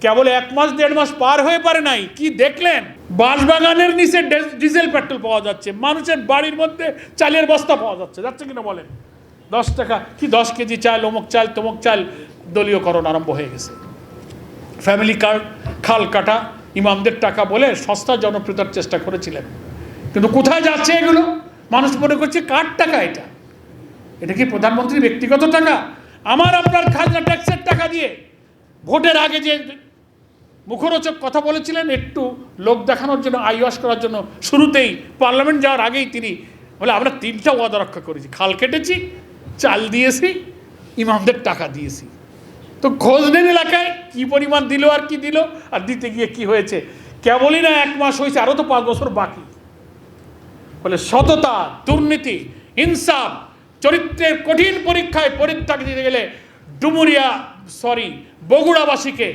কেবল 1 মাস 1.5 মাস পার হয়ে পারে নাই, কি দেখলেন? বাঁশবাগানের নিচে ডিজেল পেট্রোল পাওয়া যাচ্ছে, মানুষের বাড়ির মধ্যে চালের বস্তা পাওয়া যাচ্ছে কিনা বলেন? 10 টাকা কি 10 কেজি চাল, অমুক চাল তমুক চাল, দলীয়করণ আরম্ভ হয়ে গেছে। ফ্যামিলি কার্ড, খাল কাটা, ইমামদের টাকা বলে সস্তা জনপ্রিয়তার চেষ্টা করেছিলেন, কিন্তু কোথায় যাচ্ছে এগুলো? মানুষ মনে করছে কার টাকা এটা কি প্রধানমন্ত্রীর ব্যক্তিগত টাকা? আমার আপনার খাজনা ট্যাক্সের টাকা দিয়ে ভোটের আগে যে মুখরোচক কথা বলেছিলেন, একটু লোক দেখানোর জন্য, আইওয়াশ করার জন্য, শুরুতেই পার্লামেন্ট যাওয়ার আগেই তিনি বলে আমরা 3টা ওয়াদা রক্ষা করেছি, খাল কেটেছি, চাল দিয়েছি, ইমামদের টাকা দিয়েছি। তো খোঁজ নেন এলাকায় কি পরিমাণ দিল আর কি দিল, আর দিতে গিয়ে কি হয়েছে। কেবলই না 1 মাস হয়েছে, আরও তো 5 বছর বাকি। বলে সততা, দুর্নীতি, ইনসাফ, চরিত্রের কঠিন পরীক্ষায় পরীক্ষা দিতে গেলে বগুড়াবাসীকে,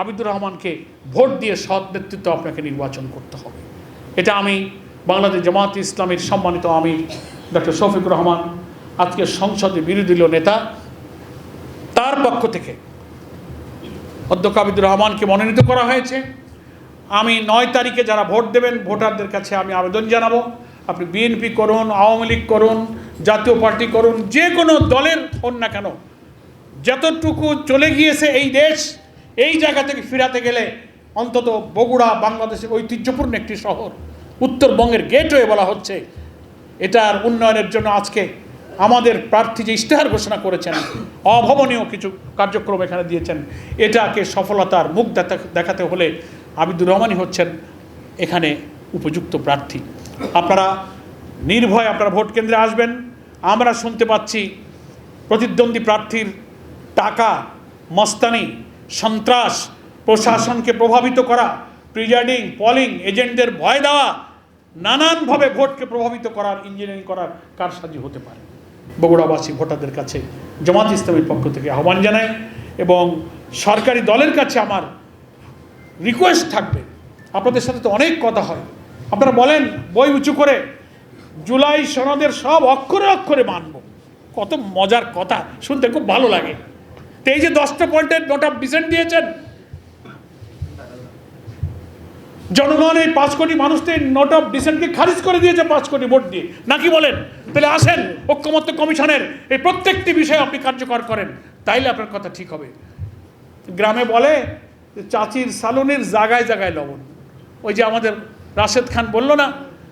আবিদুর রহমানকে ভোট দিয়ে সৎ নেতৃত্ব আপনাকে নির্বাচন করতে হবে। এটা আমি বাংলাদেশ জামায়াতে ইসলামীর সম্মানিত আমির ডক্টর শফিকুর রহমান, আজকে সংসদে বিরোধী দলীয় নেতা, তার পক্ষ থেকে অধ্যক্ষ আবিদুর রহমানকে মনোনীত করা হয়েছে। আমি 9 তারিখে যারা ভোট দেবেন, ভোটারদের কাছে আমি আবেদন জানাবো, আপনি বিএনপি করুন, আওয়ামী লীগ করুন, জাতীয় পার্টি করুন, যে কোনো দলের হন না কেন, যতটুকু চলে গিয়েছে এই দেশ, এই জায়গা থেকে ফিরাতে গেলে অন্তত বগুড়া বাংলাদেশের ঐতিহ্যপূর্ণ একটি শহর, উত্তরবঙ্গের গেটওয়ে বলা হচ্ছে, এটার উন্নয়নের জন্য আজকে আমাদের প্রার্থী যে ইশতেহার ঘোষণা করেছেন, অভাবনীয় কিছু কার্যক্রম এখানে দিয়েছেন, এটাকে সফলতার মুখ দেখাতে হলে আবিদুর রহমানই হচ্ছেন এখানে উপযুক্ত প্রার্থী। আপনারা নির্ভয় আপনারা ভোট কেন্দ্রে আসবেন। আমরা শুনতে পাচ্ছি প্রতিদ্বন্দ্বী প্রার্থীর টাকা, মস্তানি, সন্ত্রাস, প্রশাসনকে প্রভাবিত করা, প্রিজাইডিং, পলিং এজেন্টদের ভয় দেওয়া, নানানভাবে ভোটকে প্রভাবিত করার, ইঞ্জিনিয়ারিং করার কারসাজি হতে পারে। বগুড়াবাসী ভোটারদের কাছে জামায়াত ইসলামীর পক্ষ থেকে আহ্বান জানাই, এবং সরকারি দলের কাছে আমার রিকোয়েস্ট থাকবে, আপনাদের সাথে তো অনেক কথা হয়, আপনারা বলেন বই উঁচু করে জুলাই সনদের সব অক্ষরে অক্ষরে মানব, কত মজার কথা, শুনতে খুব ভালো লাগে। তো এই যে 10টা পয়েন্টের নোট অফ ডিসেন্ট দিয়েছেন, জনগণ এই 5 কোটি মানুষদের নোট অফ ডিসেন্টকে খারিজ করে দিয়েছে 5 কোটি ভোট দিয়ে, নাকি বলেন? তাহলে আসেন ঐক্যমত্য কমিশনের এই প্রত্যেকটি বিষয় আপনি কার্যকর করেন, তাইলে আপনার কথা ঠিক হবে। গ্রামে বলে চাচির সালনের জায়গায় জায়গায় লবণ। ওই যে আমাদের রাশেদ খান বলল না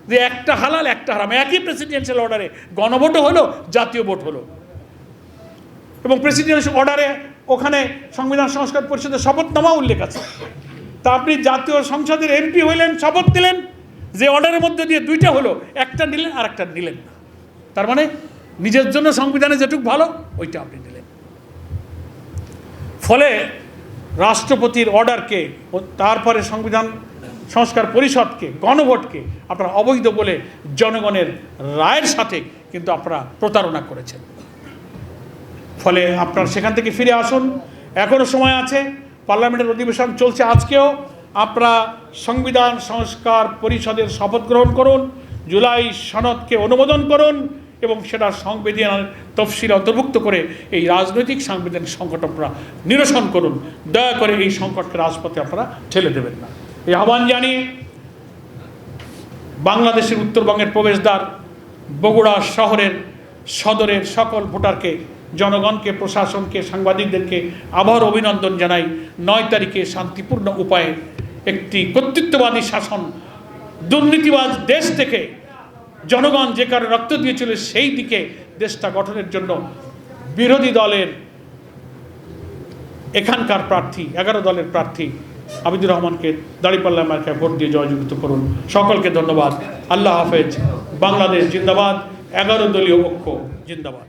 যে একটা হালাল একটা হারাম, একই প্রেসিডেন্সিয়াল অর্ডারে গণভোটও হলো, জাতীয় ভোট হলো, এবং প্রেসিডেন্সিয়াল অর্ডারে ওখানে সংবিধান সংস্কার পরিষদের শপথনামা উল্লেখ আছে। তা আপনি জাতীয় সংসদের এমপি হইলেন, শপথ দিলেন, যে অর্ডারের মধ্যে দিয়ে 2টা হলো, একটা নিলেন আর একটা নিলেন না। তার মানে নিজের জন্য সংবিধানে যেটুকু ভালো ওইটা আপনি নিলেন। ফলে রাষ্ট্রপতির অর্ডারকে, তারপরে সংবিধান সংস্কার পরিষদকে, গণভোটকে আপনারা অবৈধ বলে জনগণের রায়ের সাথে কিন্তু আপনারা প্রতারণা করেছেন। ফলে আপনারা সেখান থেকে ফিরে আসুন, এখনও সময় আছে, পার্লামেন্টের অধিবেশন চলছে। আজকেও আপনারা সংবিধান সংস্কার পরিষদের শপথ গ্রহণ করুন, জুলাই সনদকে অনুমোদন করুন, এবং সেটা সংবিধানের তফসিলে অন্তর্ভুক্ত করে এই রাজনৈতিক সাংবিধানিক সংকট আপনারা নিরসন করুন। দয়া করে এই সংকটকে রাজপথে আপনারা ঠেলে দেবেন না। এই আহ্বান জানিয়ে বাংলাদেশের উত্তরবঙ্গের প্রবেশদ্বার বগুড়া শহরের সদরের সকল ভোটারকে, জনগণকে, প্রশাসনকে, সাংবাদিকদেরকে আবার অভিনন্দন জানাই। 9 তারিখে শান্তিপূর্ণ উপায়ে একটি কর্তৃত্ববাদী শাসন, দুর্নীতিবাজ দেশ থেকে জনগণ যে কারণে রক্ত দিয়েছিল সেই দিকে দেশটা গঠনের জন্য বিরোধী দলের এখানকার প্রার্থী, 11 দলের প্রার্থী আবিদুর রহমানকে দাঁড়িপাল্লা মার্কায় ভোট দিয়ে জয়যুক্ত করুন। সকলকে ধন্যবাদ। আল্লাহ হাফেজ। বাংলাদেশ জিন্দাবাদ। 11 দলীয় ঐক্য জিন্দাবাদ।